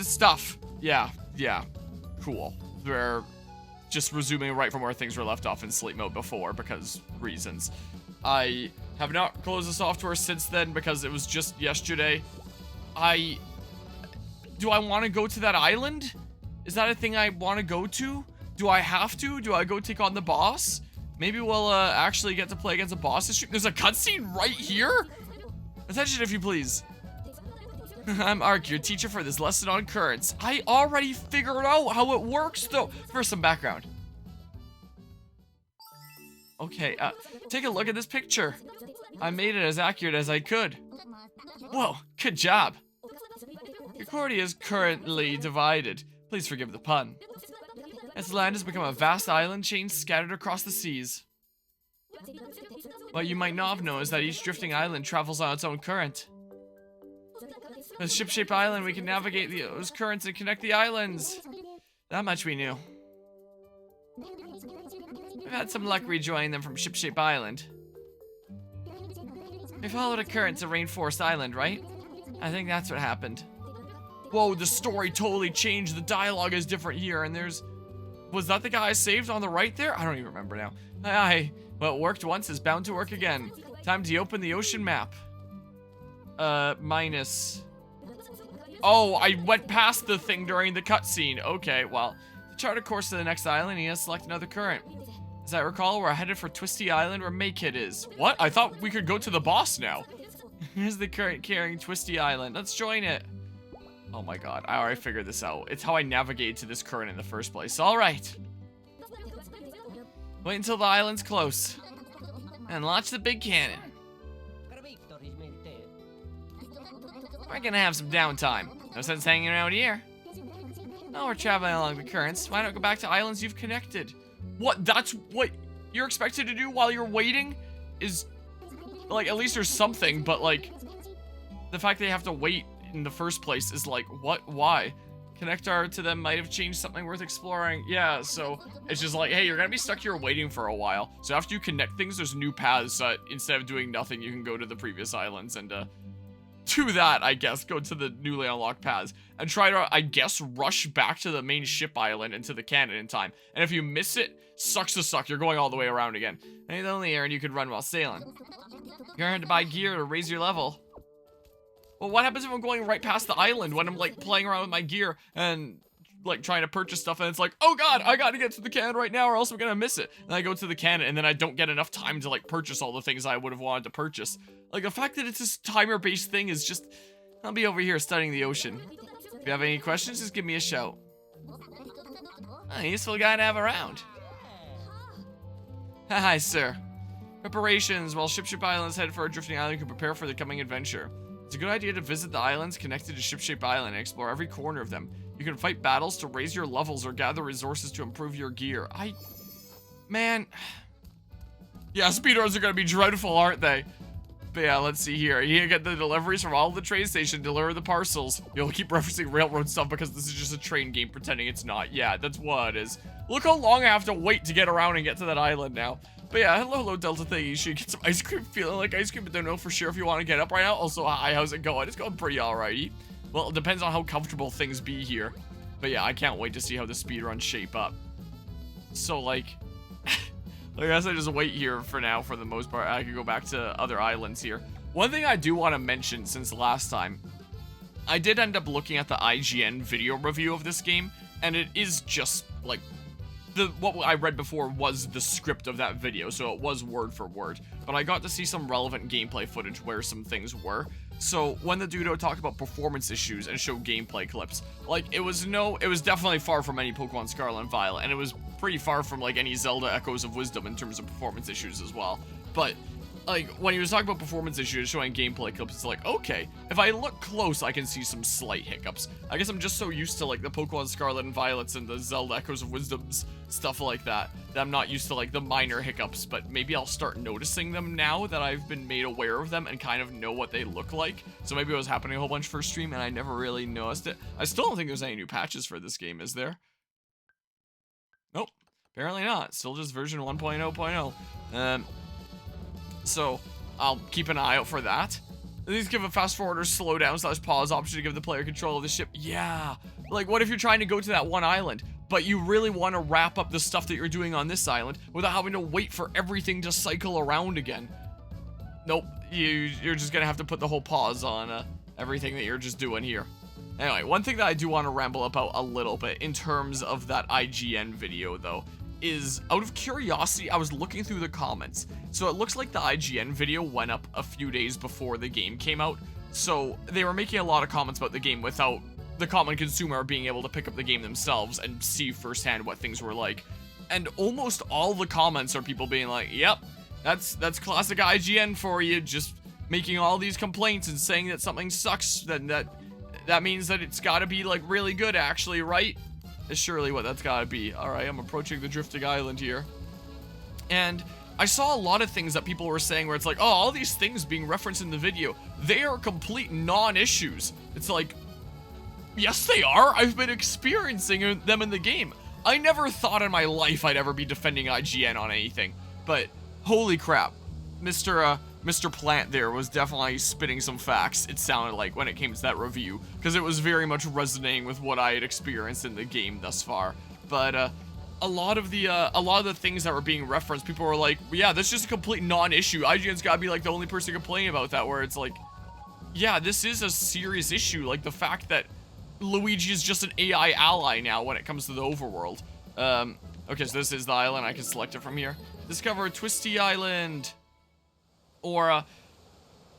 Stuff. Yeah. Cool. We're just resuming right from where things were left off in sleep mode before because reasons. I have not closed the software since then because it was just yesterday. Do I want to go to that island? Is that a thing I want to go to? Do I have to? Do I go take on the boss? Maybe we'll actually get to play against a boss this stream. There's a cutscene right here? Attention if you please. I'm Ark, your teacher for this lesson on currents. I already figured out how it works though. First, some background. Okay, take a look at this picture. I made it as accurate as I could. Whoa, good job. Concordia is currently divided. Please forgive the pun. Its land has become a vast island chain scattered across the seas. What you might not have known is that each drifting island travels on its own current. With ship-shaped island, we can navigate those currents and connect the islands. That much we knew. We've had some luck rejoining them from ship-shaped island. We followed a current to Rainforest Island, right? I think that's what happened. Whoa, the story totally changed. The dialogue is different here, and there's... Was that the guy I saved on the right there? I don't even remember now. What worked once is bound to work again. Time to open the ocean map. Minus... Oh, I went past the thing during the cutscene. Okay, well, to chart a course to the next island, he has to select another current. As I recall, we're headed for Twistee Island where Maykid is. What? I thought we could go to the boss now. Here's the current carrying Twistee Island. Let's join it. Oh my god, I already figured this out. It's how I navigated to this current in the first place. Alright. Wait until the island's close. And launch the big cannon. We're gonna have some downtime. No sense hanging around here. Oh, we're traveling along the currents. Why not go back to islands you've connected? What? That's what you're expected to do while you're waiting? Is, like, at least there's something, but, like, the fact that you have to wait in the first place is like, what? Why? Connector to them might have changed something worth exploring. Yeah, so it's just like, hey, you're gonna be stuck here waiting for a while. So after you connect things, there's new paths that instead of doing nothing, you can go to the previous islands and, to that, I guess, go to the newly unlocked paths and try to, I guess, rush back to the main ship island and to the cannon in time. And if you miss it, sucks to suck, you're going all the way around again. And the only errand you could run while sailing. You're gonna have to buy gear to raise your level. Well, what happens if I'm going right past the island when I'm, like, playing around with my gear and, like, trying to purchase stuff and it's like, oh god, I gotta get to the cannon right now or else I'm gonna miss it. And I go to the cannon and then I don't get enough time to, like, purchase all the things I would have wanted to purchase. Like, the fact that it's this timer-based thing is just... I'll be over here studying the ocean. If you have any questions, just give me a shout. A useful guy to have around. Hi, sir. Preparations. While Ship Island is headed for a drifting island, you can prepare for the coming adventure. It's a good idea to visit the islands connected to Ship Island and explore every corner of them. You can fight battles to raise your levels or gather resources to improve your gear. Man. Yeah, speedruns are gonna be dreadful, aren't they? But yeah, let's see here. You get the deliveries from all the train station, deliver the parcels. You'll keep referencing railroad stuff because this is just a train game pretending it's not. Yeah, that's what it is. Look how long I have to wait to get around and get to that island now. But yeah, hello Delta thing. You should get some ice cream. Feeling like ice cream, but don't know for sure if you want to get up right now. Also, hi, how's it going? It's going pretty alrighty. Well, it depends on how comfortable things be here. But yeah, I can't wait to see how the speedruns shape up. So like... I guess I just wait here for now for the most part. I could go back to other islands here. One thing I do want to mention since last time, I did end up looking at the IGN video review of this game, and it is just like what I read before was the script of that video, so it was word for word. But I got to see some relevant gameplay footage where some things were. So when the dude talked about performance issues and showed gameplay clips, like it was definitely far from any Pokemon Scarlet and Violet, and it was pretty far from like any Zelda Echoes of Wisdom in terms of performance issues as well. But like when he was talking about performance issues showing gameplay clips, it's like, okay, if I look close I can see some slight hiccups. I guess I'm just so used to like the Pokemon Scarlet and Violets and the Zelda Echoes of Wisdoms, stuff like that I'm not used to like the minor hiccups, but maybe I'll start noticing them now that I've been made aware of them and kind of know what they look like. So maybe it was happening a whole bunch first stream and I never really noticed it. I still don't think there's any new patches for this game, is there? Nope, apparently not. Still just version 1.0.0. So I'll keep an eye out for that. These give a fast forward or slow down / pause option to give the player control of the ship. Yeah. Like, what if you're trying to go to that one island, but you really want to wrap up the stuff that you're doing on this island without having to wait for everything to cycle around again? Nope. You're just gonna have to put the whole pause on everything that you're just doing here. Anyway, one thing that I do want to ramble about a little bit in terms of that IGN video, though, is out of curiosity, I was looking through the comments. So it looks like the IGN video went up a few days before the game came out. So they were making a lot of comments about the game without the common consumer being able to pick up the game themselves and see firsthand what things were like. And almost all the comments are people being like, yep, that's classic IGN for you, just making all these complaints and saying that something sucks, then that means that it's gotta be like really good actually, right? Is surely what that's gotta be. Alright, I'm approaching the drifting island here. And I saw a lot of things that people were saying where it's like, oh, all these things being referenced in the video, they are complete non-issues. It's like, yes they are, I've been experiencing them in the game. I never thought in my life I'd ever be defending IGN on anything, but holy crap, Mr. Plant there was definitely spitting some facts, it sounded like, when it came to that review, because it was very much resonating with what I had experienced in the game thus far. But a lot of the things that were being referenced, people were like, yeah, that's just a complete non-issue. IGN's gotta be like the only person complaining about that, where it's like, yeah, this is a serious issue. Like the fact that Luigi is just an AI ally now when it comes to the overworld. Okay, so this is the island. I can select it from here. Discover Twistee Island. Or,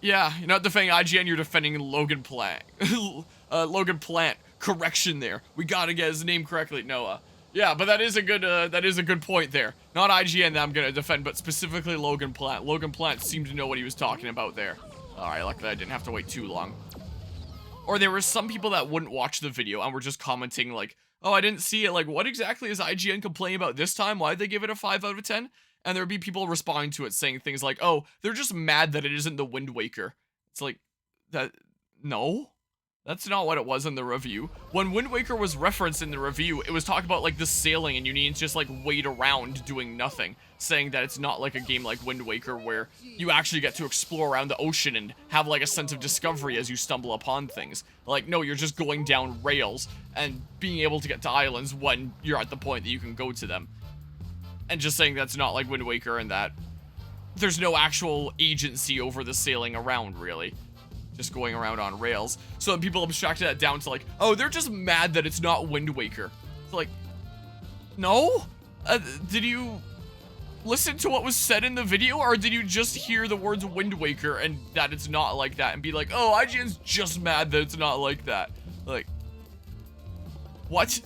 yeah, you're not defending IGN, you're defending Logan Plant. Logan Plant, correction there. We gotta get his name correctly. No, yeah, but that is a good point there. Not IGN that I'm gonna defend, but specifically Logan Plant. Logan Plant seemed to know what he was talking about there. Alright, luckily I didn't have to wait too long. Or there were some people that wouldn't watch the video and were just commenting like, oh, I didn't see it. Like, what exactly is IGN complaining about this time? Why'd they give it a 5 out of 10? And there'd be people responding to it saying things like, oh, they're just mad that it isn't the Wind Waker. It's like, no, that's not what it was in the review. When Wind Waker was referenced in the review, it was talking about like the sailing and you need to just like wait around doing nothing, saying that it's not like a game like Wind Waker where you actually get to explore around the ocean and have like a sense of discovery as you stumble upon things. Like, no, you're just going down rails and being able to get to islands when you're at the point that you can go to them. And just saying that's not like Wind Waker and that there's no actual agency over the sailing around, really. Just going around on rails. So then people abstracted that down to like, oh, they're just mad that it's not Wind Waker. It's like, no? Did you listen to what was said in the video, or did you just hear the words Wind Waker and that it's not like that and be like, oh, IGN's just mad that it's not like that? Like, what?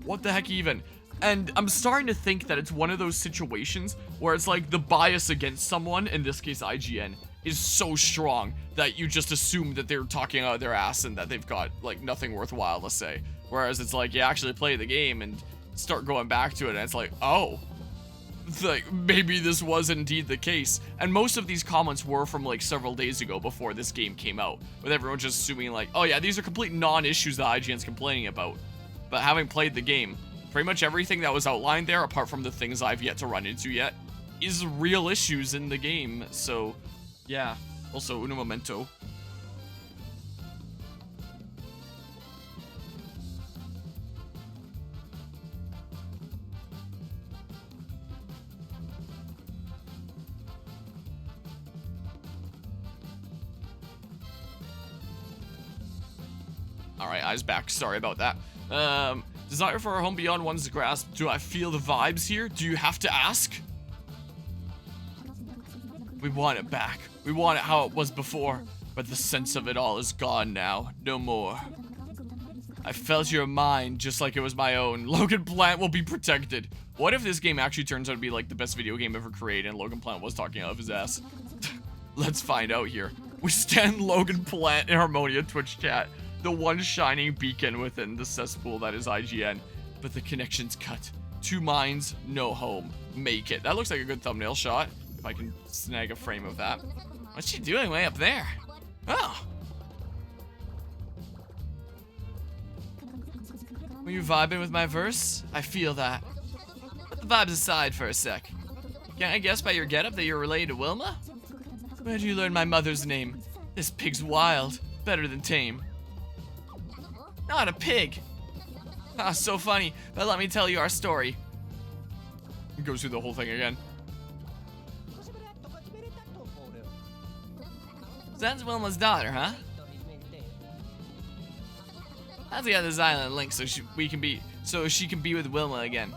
What the heck even? And I'm starting to think that it's one of those situations where it's like the bias against someone, in this case IGN, is so strong that you just assume that they're talking out of their ass and that they've got like nothing worthwhile to say. Whereas it's like you actually play the game and start going back to it and it's like, oh, like maybe this was indeed the case. And most of these comments were from like several days ago before this game came out, with everyone just assuming like, oh yeah, these are complete non-issues that IGN's complaining about. But having played the game, pretty much everything that was outlined there, apart from the things I've yet to run into yet, is real issues in the game. So, yeah. Also, uno momento. Alright, eyes back. Sorry about that. Desire for a home beyond one's grasp. Do I feel the vibes here? Do you have to ask? We want it back. We want it how it was before, but the sense of it all is gone now. No more. I felt your mind just like it was my own. Logan Plant will be protected. What if this game actually turns out to be like the best video game ever created and Logan Plant was talking out of his ass? Let's find out here. We stand Logan Plant in Harmonia Twitch chat. The one shining beacon within the cesspool that is IGN. But the connection's cut. Two minds, no home. Make it. That looks like a good thumbnail shot. If I can snag a frame of that. What's she doing way up there? Oh. Were you vibing with my verse? I feel that. Put the vibes aside for a sec. Can't I guess by your getup that you're related to Wilma? Where did you learn my mother's name? This pig's wild. Better than tame. Not a pig. Ah, so funny. But let me tell you our story. It goes through the whole thing again. So that's Wilma's daughter, huh? Let's get this island linked so she can be with Wilma again.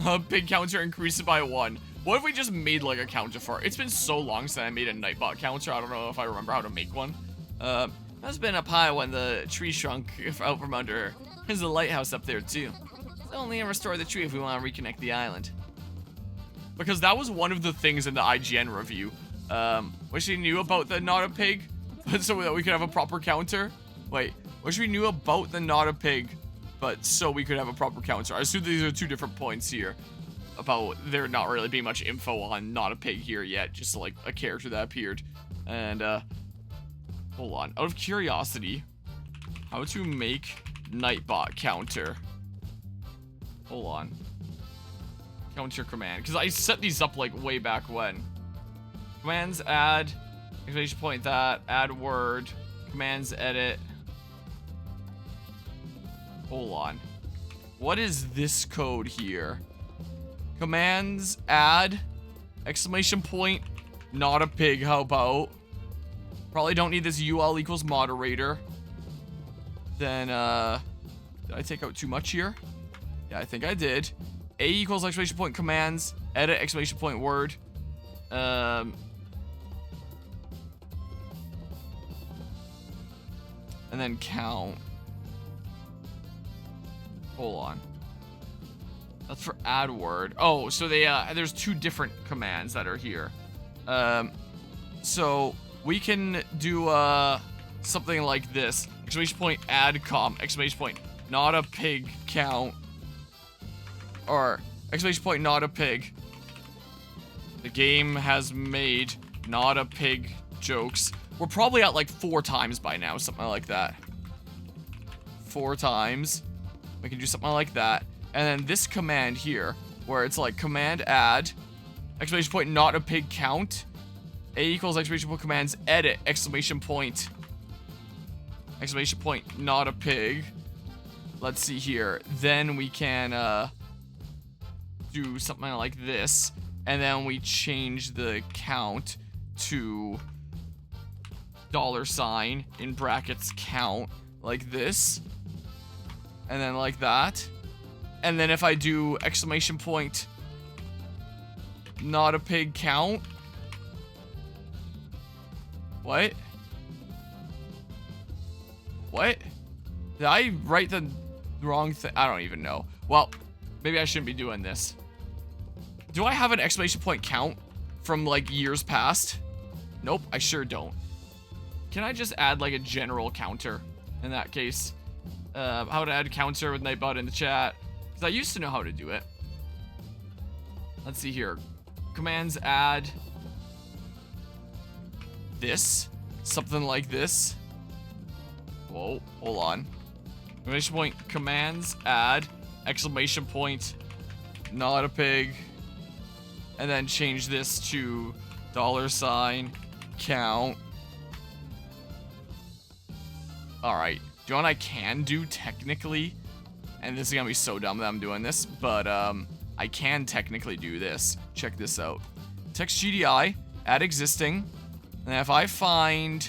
A pig counter increased by 1. What if we just made like a counter for it? It's been so long since I made a Nightbot counter. I don't know if I remember how to make one. Must have been up high when the tree shrunk out from under her. There's a lighthouse up there too. So only restore the tree if we want to reconnect the island. Because that was one of the things in the IGN review. Wish we knew about the not a pig, but so that we could have a proper counter. Wait, wish we knew about the not a pig, but so we could have a proper counter. I assume these are 2 different points here. About there not really being much info on not a pig here yet, just like a character that appeared. And hold on, out of curiosity, how to make Nightbot counter. Hold on, counter command, because I set these up like way back when. Commands add, exclamation point that, add word, commands edit. Hold on, what is this code here? Commands add, exclamation point, not a pig, how about? Probably don't need this UL equals moderator. Then, did I take out too much here? Yeah, I think I did. A equals exclamation point commands, edit exclamation point word. And then count. Hold on. That's for add word. Oh, so they there's 2 different commands that are here. So we can do something like this. Exclamation point add com, exclamation point not a pig count, or exclamation point not a pig. The game has made not a pig jokes. We're probably at like 4 times by now, something like that. 4 times. We can do something like that. And then this command here, where it's like command add, exclamation point not a pig count, A equals exclamation point commands edit, exclamation point not a pig. Let's see here. Then we can do something like this, and then we change the count to $, in brackets count, like this, and then like that. And then if I do exclamation point not a pig count. What? What? Did I write the wrong thing? I don't even know. Well, maybe I shouldn't be doing this. Do I have an exclamation point count from like years past? Nope, I sure don't. Can I just add like a general counter in that case? How to add counter with Nightbot in the chat. I used to know how to do it. Let's see here. Commands add this. Something like this. Whoa, hold on. Exclamation point commands add exclamation point not a pig. And then change this to $, count. Alright. Do you know what I can do technically? And this is gonna be so dumb that I'm doing this, but I can technically do this. Check this out. Text GDI, add existing, and if I find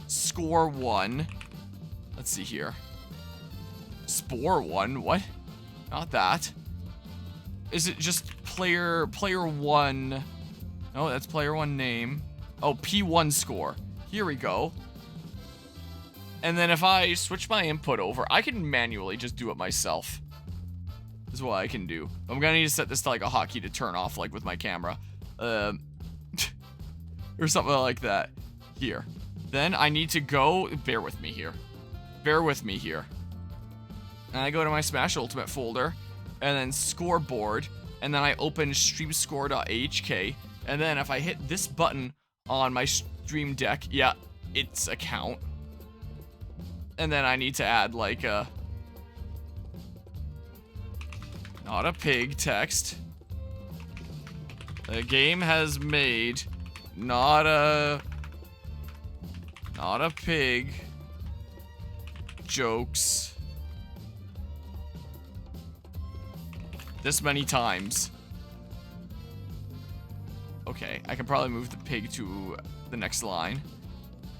score 1, let's see here. Spore 1, what? Not that. Is it just player 1? No, that's player 1 name. Oh, P1 score. Here we go. And then if I switch my input over, I can manually just do it myself. This is what I can do. I'm gonna need to set this to like a hotkey to turn off, like with my camera. Or something like that. Here. Then I need to go, bear with me here. Bear with me here. And I go to my Smash Ultimate folder, and then scoreboard, and then I open streamscore.ahk, and then if I hit this button on my stream deck, yeah, it's a count. And then I need to add like a not a pig text. The game has made not a Not a pig. Jokes. This many times. Okay, I can probably move the pig to the next line.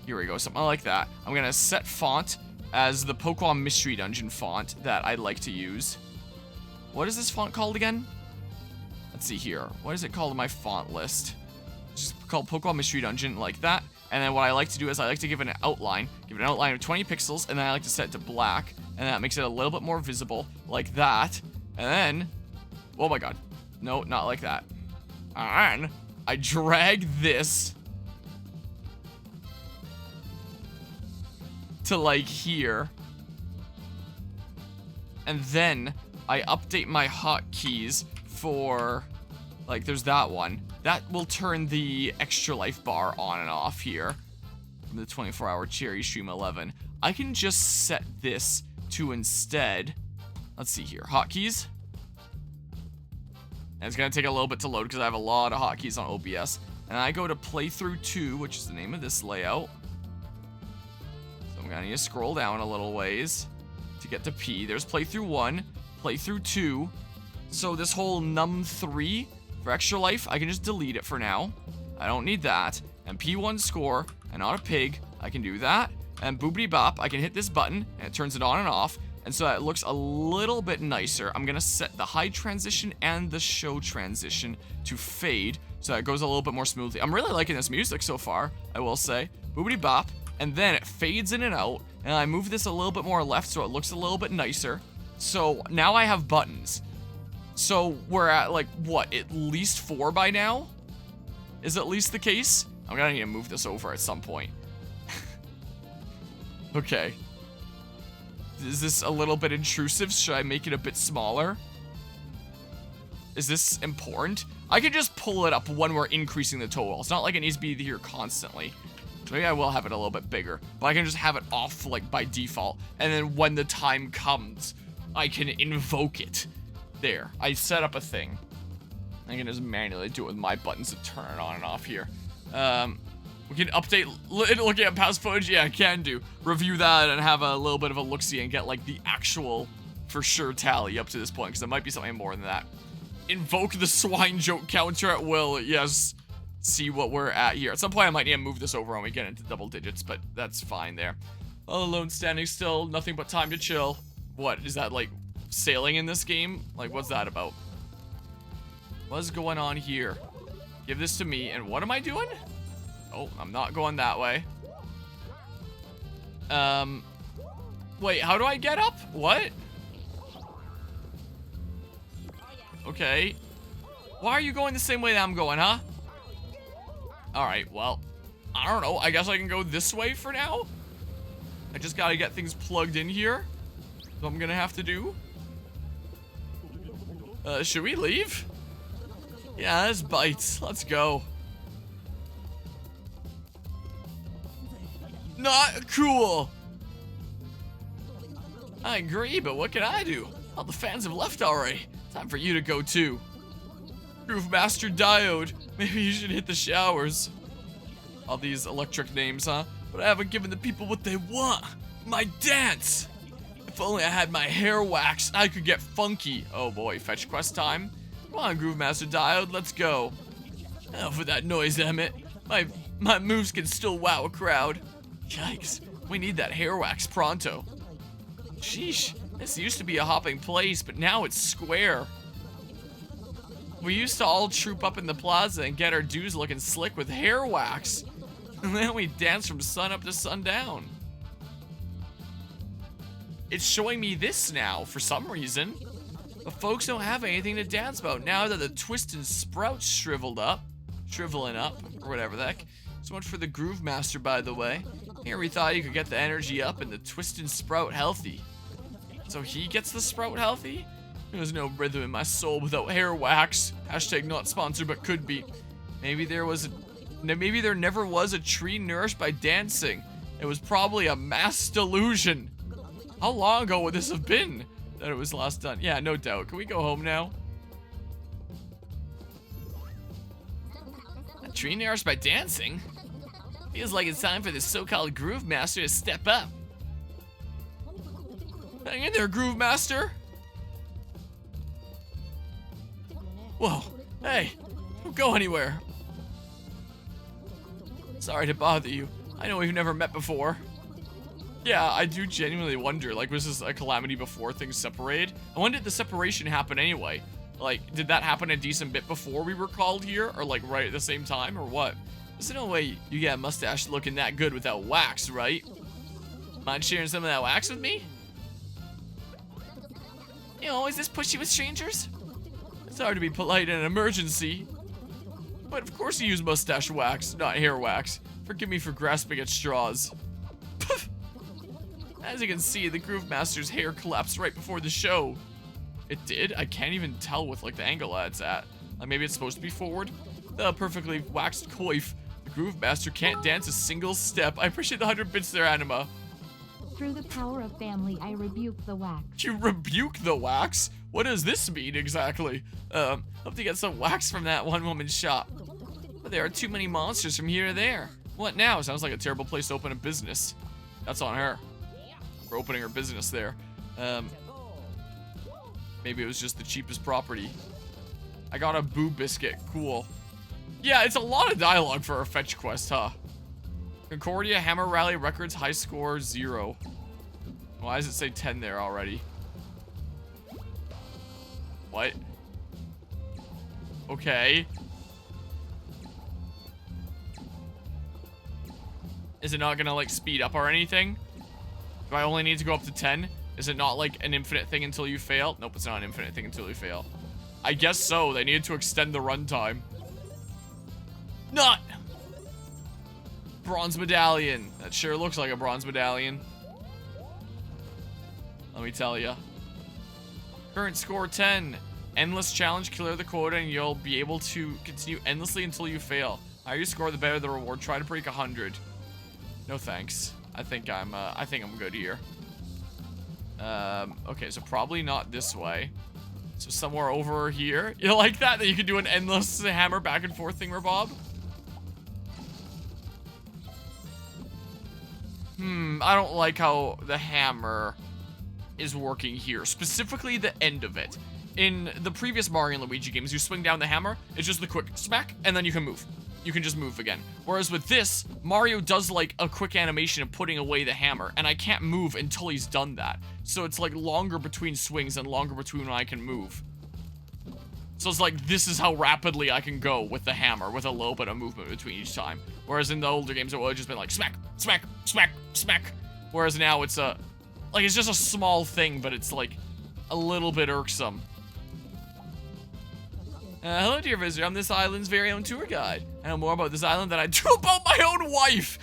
Here we go, something like that. I'm gonna set font as the Pokemon Mystery Dungeon font that I like to use. What is this font called again? Let's see here. What is it called in my font list? It's just called Pokemon Mystery Dungeon, like that. And then what I like to do is I like to give it an outline. Give it an outline of 20 pixels, and then I like to set it to black. And that makes it a little bit more visible, like that. And then, oh my god. No, not like that. And I drag this to like here. And then I update my hotkeys for, like, there's that one. That will turn the extra life bar on and off here from the 24-hour Cherry Stream 11. I can just set this to instead, let's see here, hotkeys. And it's gonna take a little bit to load because I have a lot of hotkeys on OBS. And I go to playthrough 2, which is the name of this layout. So I'm gonna need to scroll down a little ways to get to P. There's playthrough 1, playthrough 2. So this whole num 3 for extra life, I can just delete it for now. I don't need that. And P1 score, and not a pig, I can do that. And boobity bop, I can hit this button, and it turns it on and off. And so that it looks a little bit nicer. I'm gonna set the high transition and the show transition to fade, so that it goes a little bit more smoothly. I'm really liking this music so far, I will say. Boobity bop, and then it fades in and out, and I move this a little bit more left so it looks a little bit nicer. So now I have buttons. So we're at, like, what, at least 4 by now? Is at least the case? I'm gonna need to move this over at some point. Okay. Is this a little bit intrusive? Should I make it a bit smaller? Is this important? I can just pull it up when we're increasing the total. It's not like it needs to be here constantly. Maybe I will have it a little bit bigger, but I can just have it off, like, by default. And then when the time comes, I can invoke it. There, I set up a thing. I can just manually do it with my buttons to turn it on and off here. We can update, looking at past footage, yeah, I can do. Review that and have a little bit of a look-see and get, like, the actual, for sure, tally up to this point, because there might be something more than that. Invoke the swine joke counter at will, yes. See what we're at here. At some point, I might need to move this over when we get into double digits, but that's fine there. All alone, standing still, nothing but time to chill. What, is that, like, sailing in this game? Like, what's that about? What's going on here? Give this to me, and what am I doing? Oh, I'm not going that way. Wait, how do I get up? What? Okay. Why are you going the same way that I'm going, huh? Alright, well, I don't know. I guess I can go this way for now? I just gotta get things plugged in here. That's what I'm gonna have to do. Should we leave? Yeah, this bites. Let's go. Not cool. I agree, but what can I do? All the fans have left already. Time for you to go too. Groove Master Diode. Maybe you should hit the showers. All these electric names, huh? But I haven't given the people what they want. My dance. If only I had my hair waxed, I could get funky. Oh boy, fetch quest time. Come on, Groove Master Diode, let's go. Enough with that noise, Emmett. My moves can still wow a crowd. Yikes, we need that hair wax pronto. Sheesh, this used to be a hopping place, but now it's square. We used to all troop up in the plaza and get our dues looking slick with hair wax. And then we dance from sun up to sundown. It's showing me this now, for some reason. But folks don't have anything to dance about now that the Twist and Sprout's shriveling up, or whatever the heck. So much for the Groove Master, by the way. Here we thought you could get the energy up and the Twist and Sprout healthy. So he gets the Sprout healthy? There's no rhythm in my soul without hair wax. Hashtag not sponsored, but could be. Maybe there never was a tree nourished by dancing. It was probably a mass delusion. How long ago would this have been that it was last done? Yeah, no doubt. Can we go home now? A tree nourished by dancing? Feels like it's time for the so-called Groove Master to step up. Hang in there, Groove Master. Whoa, hey, don't go anywhere. Sorry to bother you. I know we've never met before. Yeah, I do genuinely wonder, like, was this a calamity before things separated? And when did the separation happen anyway? Like, did that happen a decent bit before we were called here? Or, like, right at the same time, or what? There's no way you get a mustache looking that good without wax, right? Mind sharing some of that wax with me? You always this pushy with strangers? It's hard to be polite in an emergency. But of course you use mustache wax, not hair wax. Forgive me for grasping at straws. As you can see, the Groove Master's hair collapsed right before the show. It did? I can't even tell with, like, the angle that it's at. Like, maybe it's supposed to be forward? The perfectly waxed coif. The Groove Master can't dance a single step. I appreciate the 100 bits there, Anima. Through the power of family, I rebuke the wax. You rebuke the wax? What does this mean exactly? Hope to get some wax from that one-woman shop. But there are too many monsters from here to there. What now? Sounds like a terrible place to open a business. That's on her. For opening her business there. Maybe it was just the cheapest property. I got a boo biscuit. Cool. Yeah, it's a lot of dialogue for a fetch quest, huh? Concordia Hammer Rally Records high score 0. Why does it say 10 there already? What? Okay. Is it not gonna, like, speed up or anything? Do I only need to go up to 10? Is it not, like, an infinite thing until you fail? Nope, it's not an infinite thing until you fail. I guess so. They needed to extend the runtime. Not! Bronze medallion. That sure looks like a bronze medallion. Let me tell ya. Current score 10. Endless challenge, clear the quota, and you'll be able to continue endlessly until you fail. The higher you score, the better the reward. Try to break 100. No thanks. I think I'm good here. Okay, so probably not this way. So somewhere over here. You like that? That you can do an endless hammer back and forth thingamabob? I don't like how the hammer is working here. Specifically the end of it. In the previous Mario and Luigi games, you swing down the hammer, it's just the quick smack, and then you can move. You can just move again. Whereas with this, Mario does like a quick animation of putting away the hammer, and I can't move until he's done that. So it's like longer between swings and longer between when I can move. So it's like, this is how rapidly I can go with the hammer, with a little bit of movement between each time. Whereas in the older games, it would have just been like, smack, smack, smack, smack. Whereas now it's like, it's just a small thing, but it's like a little bit irksome. Hello, dear visitor. I'm this island's very own tour guide. I know more about this island than I do about my own wife.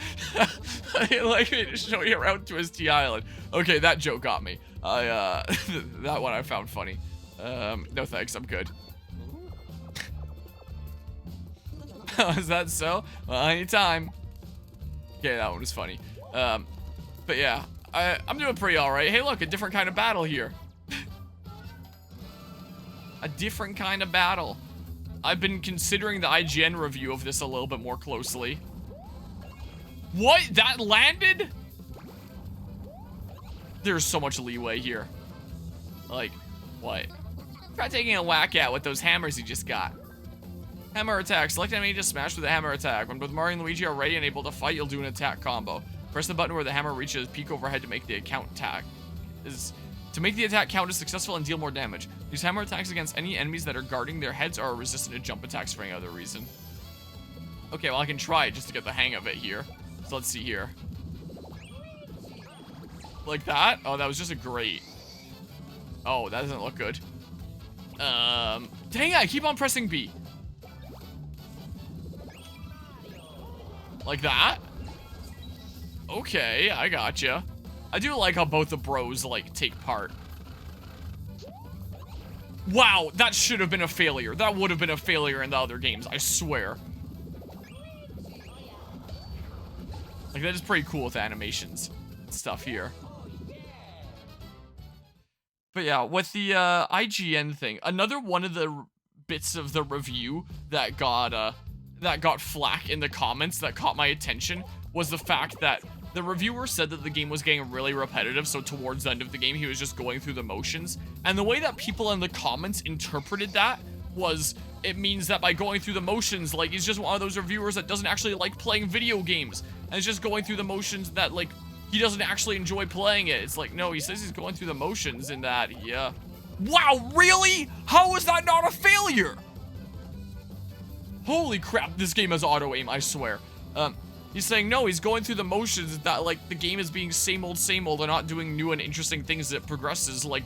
I'd like me to show you around Twistee Island. Okay, that joke got me. That one I found funny. No thanks, I'm good. Is that so? Well, anytime. Okay, that one was funny. But yeah, I'm doing pretty alright. Hey, look, a different kind of battle here. A different kind of battle. I've been considering the IGN review of this a little bit more closely. What? That landed? There's so much leeway here. Like, what? Try taking a whack at with those hammers you just got. Hammer attack. Select enemy to smash with a hammer attack. When both Mario and Luigi are ready and able to fight, you'll do an attack combo. Press the button where the hammer reaches peak overhead to make the account attack. To make the attack count as successful and deal more damage. Use hammer attacks against any enemies that are guarding their heads or are resistant to jump attacks for any other reason. Okay, well I can try it just to get the hang of it here. So let's see here. Like that? Oh, that was just a great. Oh, that doesn't look good. Dang it, I keep on pressing B. Like that? Okay, I gotcha. I do like how both the bros, like, take part. Wow, that should have been a failure. That would have been a failure in the other games, I swear. Like, that is pretty cool with animations and stuff here. But yeah, with the IGN thing, another one of the bits of the review that got flack in the comments that caught my attention was the fact that the reviewer said that the game was getting really repetitive, so towards the end of the game, he was just going through the motions. And the way that people in the comments interpreted that was, it means that by going through the motions, like, he's just one of those reviewers that doesn't actually like playing video games. And it's just going through the motions that, like, he doesn't actually enjoy playing it. It's like, no, he says he's going through the motions in that, yeah. Wow, really? How is that not a failure? Holy crap, this game has auto-aim, I swear. He's saying, no, he's going through the motions that, like, the game is being same old, and not doing new and interesting things that progresses, like,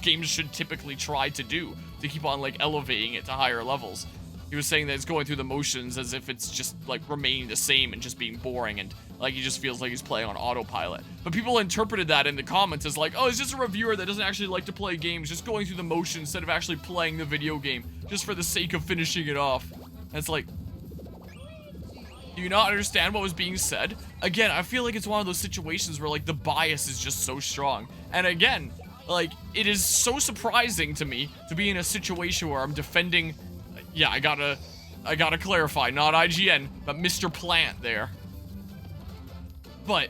games should typically try to do, to keep on, like, elevating it to higher levels. He was saying that it's going through the motions as if it's just, like, remaining the same and just being boring, and, like, he just feels like he's playing on autopilot. But people interpreted that in the comments as, like, oh, it's just a reviewer that doesn't actually like to play games, just going through the motions instead of actually playing the video game, just for the sake of finishing it off. And it's like, do you not understand what was being said? Again, I feel like it's one of those situations where, like, the bias is just so strong. And again, like, it is so surprising to me to be in a situation where I'm defending, yeah, I gotta clarify, not IGN, but Mr. Plant there. But,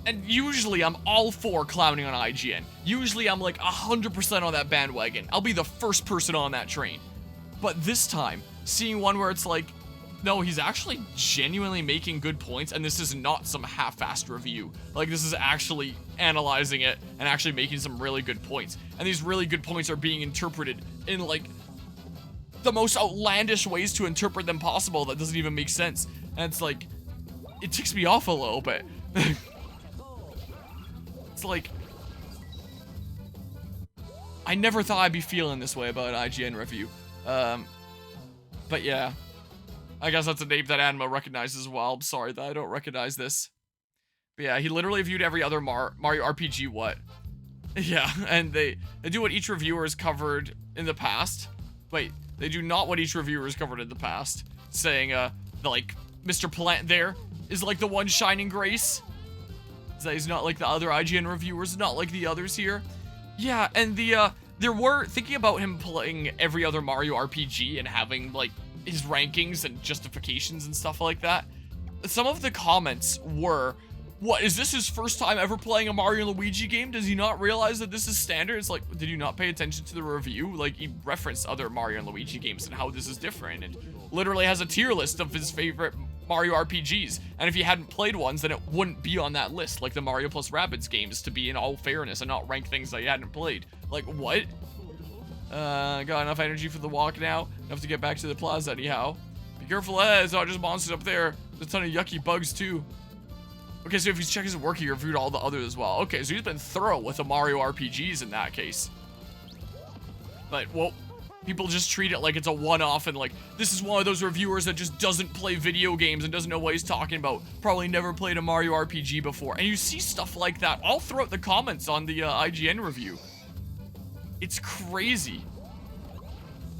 and usually I'm all for clowning on IGN. Usually I'm like 100% on that bandwagon. I'll be the first person on that train. But this time, seeing one where it's like, no, he's actually genuinely making good points, and this is not some half-assed review. Like, this is actually analyzing it and actually making some really good points. And these really good points are being interpreted in, like, the most outlandish ways to interpret them possible that doesn't even make sense. And it's like, it ticks me off a little bit. It's like, I never thought I'd be feeling this way about an IGN review. But yeah. I guess that's a name that Anima recognizes as well. I'm sorry that I don't recognize this. But yeah, he literally viewed every other Mario RPG what? Yeah, and they do what each reviewer has covered in the past. Wait, they do not what each reviewer has covered in the past. Saying, like, Mr. Plant there is like the one shining grace. Is that he's not like the other IGN reviewers, not like the others here. Yeah, and there were, thinking about him playing every other Mario RPG and having, like, his rankings and justifications and stuff like that, some of the comments were, what, is this his first time ever playing a Mario and Luigi game? Does he not realize that this is standard? It's like, did you not pay attention to the review? Like, he referenced other Mario and Luigi games and how this is different, and literally has a tier list of his favorite Mario RPGs, and if he hadn't played ones, then it wouldn't be on that list, like the Mario plus Rabbids games, to be in all fairness and not rank things that he hadn't played. Like, what? Got enough energy for the walk now. Enough to get back to the plaza anyhow. Be careful, it's not just monsters up there. There's a ton of yucky bugs too. Okay, so if he's checking his work, he reviewed all the others as well. Okay, so he's been thorough with the Mario RPGs in that case. But, well, people just treat it like it's a one-off and like, this is one of those reviewers that just doesn't play video games and doesn't know what he's talking about. Probably never played a Mario RPG before. And you see stuff like that all throughout the comments on the IGN review. It's crazy.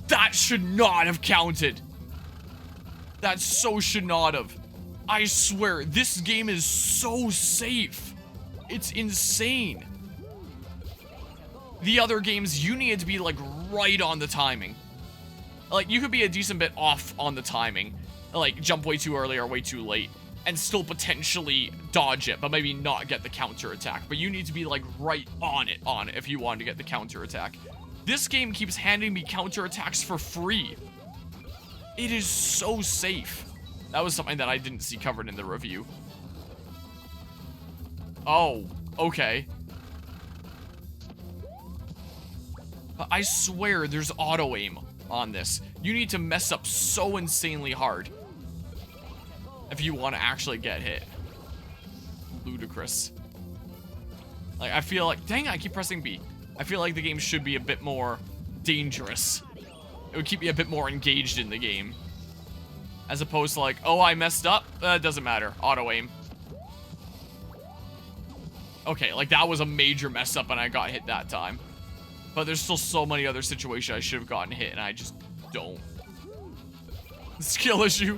That should not have counted. That so should not have. I swear, this game is so safe. It's insane. The other games, you need to be, like, right on the timing. Like, you could be a decent bit off on the timing. Like, jump way too early or way too late. And still potentially dodge it, but maybe not get the counter attack. But you need to be, like, right on it if you want to get the counter attack. This game keeps handing me counter attacks for free. It is so safe. That was something that I didn't see covered in the review. Oh, okay. But I swear there's auto-aim on this. You need to mess up so insanely hard if you want to actually get hit. Ludicrous. Like, I feel like, dang, I keep pressing B. I feel like the game should be a bit more dangerous. It would keep me a bit more engaged in the game. As opposed to like, oh, I messed up. It doesn't matter. Auto-aim. Okay, like that was a major mess up and I got hit that time. But there's still so many other situations I should have gotten hit and I just don't. Skill issue.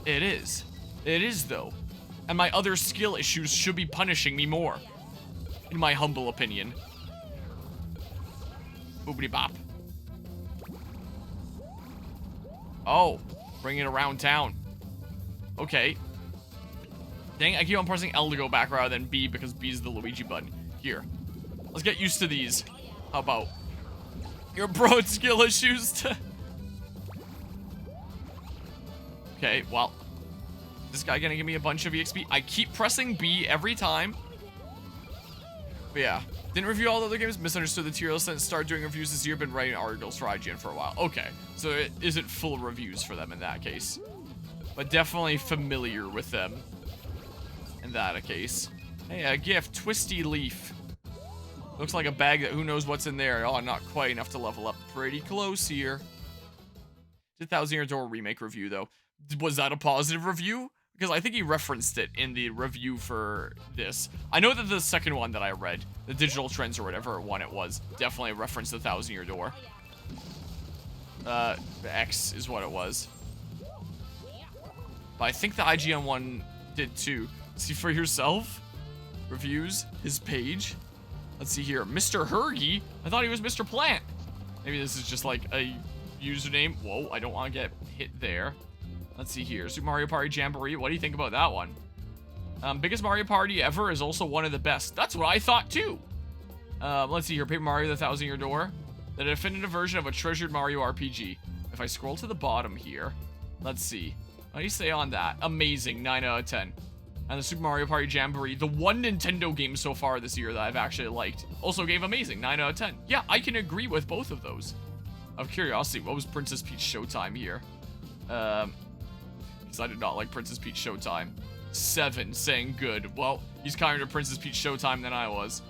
It is. It is though. And my other skill issues should be punishing me more. In my humble opinion. Boobity bop. Oh, bring it around town. Okay. Dang, I keep on pressing L to go back rather than B because B is the Luigi button. Here. Let's get used to these. How about your broad skill issues? Okay, well. This guy gonna give me a bunch of EXP? I keep pressing B every time. But yeah. Didn't review all the other games. Misunderstood the tier list. Since started doing reviews this year. Been writing articles for IGN for a while. Okay. So it isn't full reviews for them in that case. But definitely familiar with them. In that case. Hey, a gift. Twistee leaf. Looks like a bag that who knows what's in there. Oh, not quite enough to level up. Pretty close here. 2000 Year Door remake review, though. Was that a positive review? Because I think he referenced it in the review for this. I know that the second one that I read, the Digital Trends or whatever one it was, definitely referenced the 1000 Year Door. X is what it was. But I think the IGN one did too. See for yourself. Reviews, his page. Let's see here. Mr. Hergy? I thought he was Mr. Plant. Maybe this is just like a username. Whoa, I don't want to get hit there. Let's see here. Super Mario Party Jamboree. What do you think about that one? Biggest Mario Party ever is also one of the best. That's what I thought too. Let's see here. Paper Mario, the 1000 Year Door. The definitive version of a treasured Mario RPG. If I scroll to the bottom here. Let's see. What do you say on that? Amazing. 9 out of 10. And the Super Mario Party Jamboree. The one Nintendo game so far this year that I've actually liked. Also gave amazing. 9 out of 10. Yeah, I can agree with both of those. Out of curiosity, what was Princess Peach Showtime here? Because I did not like Princess Peach Showtime. 7, saying good. Well, he's kinder to Princess Peach Showtime than I was.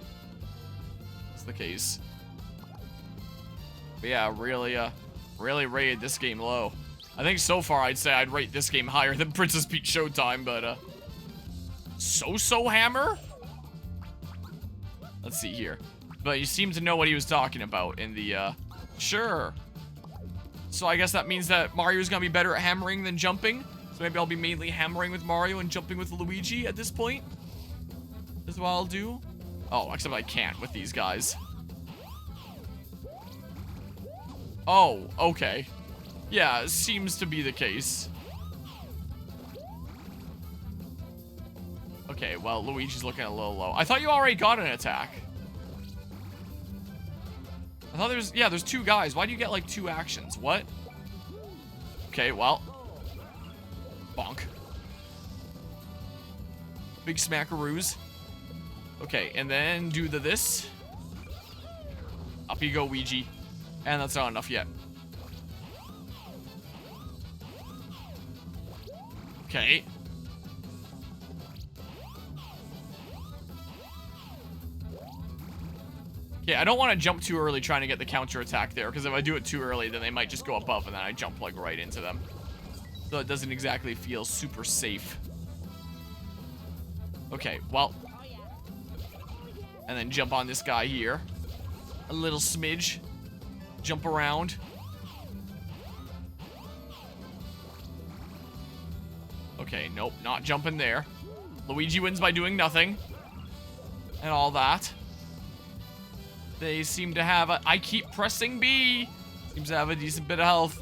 That's the case. But yeah, really rated this game low. I think so far I'd say I'd rate this game higher than Princess Peach Showtime, but So Hammer? Let's see here. But you seem to know what he was talking about in the, sure. So I guess that means that Mario's gonna be better at hammering than jumping. So maybe I'll be mainly hammering with Mario and jumping with Luigi at this point. Is what I'll do. Oh, except I can't with these guys. Oh, okay. Yeah, it seems to be the case. Okay, well, Luigi's looking a little low. I thought you already got an attack. I thought there's 2 guys. Why do you get, like, 2 actions? What? Okay, well. Bonk. Big smackaroos. Okay, and then do this. Up you go, Luigi. And that's not enough yet. Okay. Okay, I don't want to jump too early trying to get the counter attack there, because if I do it too early, then they might just go above, and then I jump, like, right into them. So it doesn't exactly feel super safe. Okay, well. And then jump on this guy here. A little smidge. Jump around. Okay, nope, not jumping there. Luigi wins by doing nothing. And all that. They seem to have a... I keep pressing B. Seems to have a decent bit of health.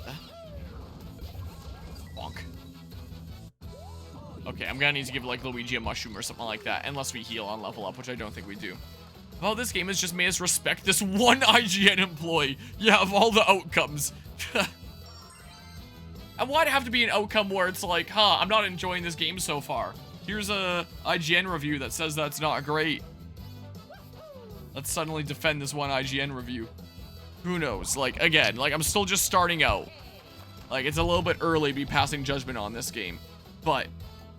Bonk. Okay, I'm gonna need to give, like, Luigi a mushroom or something like that. Unless we heal on level up, which I don't think we do. Well, this game has just made us respect this one IGN employee. Yeah, of all the outcomes. And why'd it have to be an outcome where it's like, huh, I'm not enjoying this game so far. Here's a IGN review that says that's not great. Let's suddenly defend this one IGN review. Who knows? Like, again, like, I'm still just starting out. Like, it's a little bit early to be passing judgment on this game. But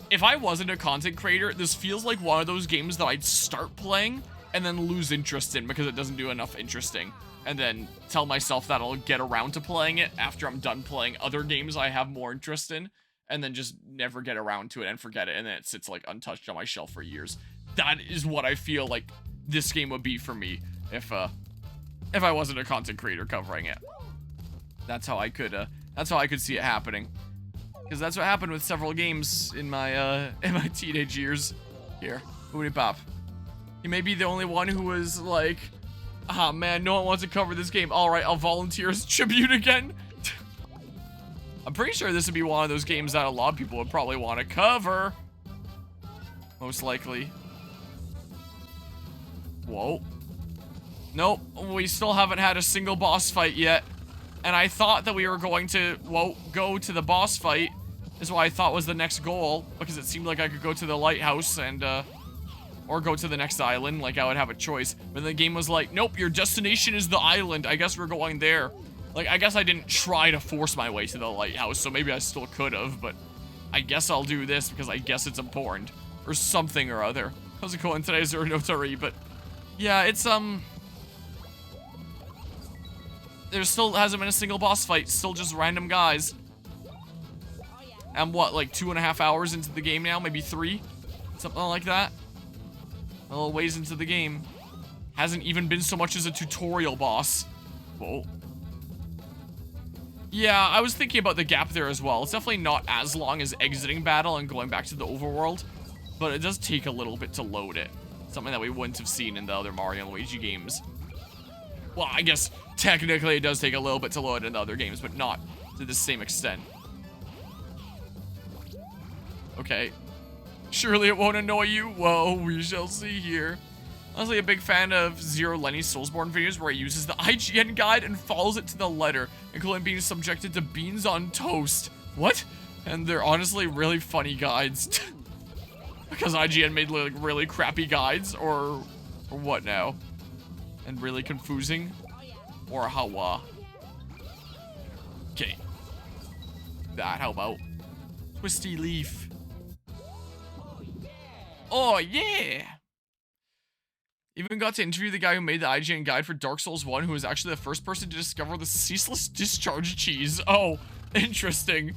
if I wasn't a content creator, this feels like one of those games that I'd start playing and then lose interest in because it doesn't do enough interesting. And then tell myself that I'll get around to playing it after I'm done playing other games I have more interest in. And then just never get around to it and forget it. And then it sits, like, untouched on my shelf for years. That is what I feel like this game would be for me if I wasn't a content creator covering it. That's how I could see it happening. Because that's what happened with several games in my teenage years. Here, Booty Pop. He may be the only one who was like, ah, man, no one wants to cover this game. All right, I'll volunteer as tribute again. I'm pretty sure this would be one of those games that a lot of people would probably want to cover. Most likely. Whoa. Nope, we still haven't had a single boss fight yet. And I thought that we were going to, go to the boss fight. Is what I thought was the next goal. Because it seemed like I could go to the lighthouse and, or go to the next island. Like, I would have a choice. But the game was like, nope, your destination is the island. I guess we're going there. Like, I guess I didn't try to force my way to the lighthouse. So maybe I still could have. But I guess I'll do this because I guess it's important. Or something or other. How's it going today, Zero Notary? But, yeah, it's, there still hasn't been a single boss fight. Still just random guys. I'm what, like 2.5 hours into the game now? Maybe 3? Something like that. A little ways into the game. Hasn't even been so much as a tutorial boss. Whoa. Yeah, I was thinking about the gap there as well. It's definitely not as long as exiting battle and going back to the overworld. But it does take a little bit to load it. Something that we wouldn't have seen in the other Mario and Luigi games. Well, I guess technically it does take a little bit to load in the other games, but not to the same extent. Okay. Surely it won't annoy you? Whoa, we shall see here. Honestly, a big fan of Zero Lenny's Soulsborne videos where he uses the IGN guide and follows it to the letter, including being subjected to beans on toast. What? And they're honestly really funny guides. Because IGN made like really crappy guides, or what now? And really confusing? Or how, okay. That, how about? Twistee leaf. Oh, yeah! Even got to interview the guy who made the IGN guide for Dark Souls 1, who was actually the first person to discover the ceaseless discharge cheese. Oh, interesting.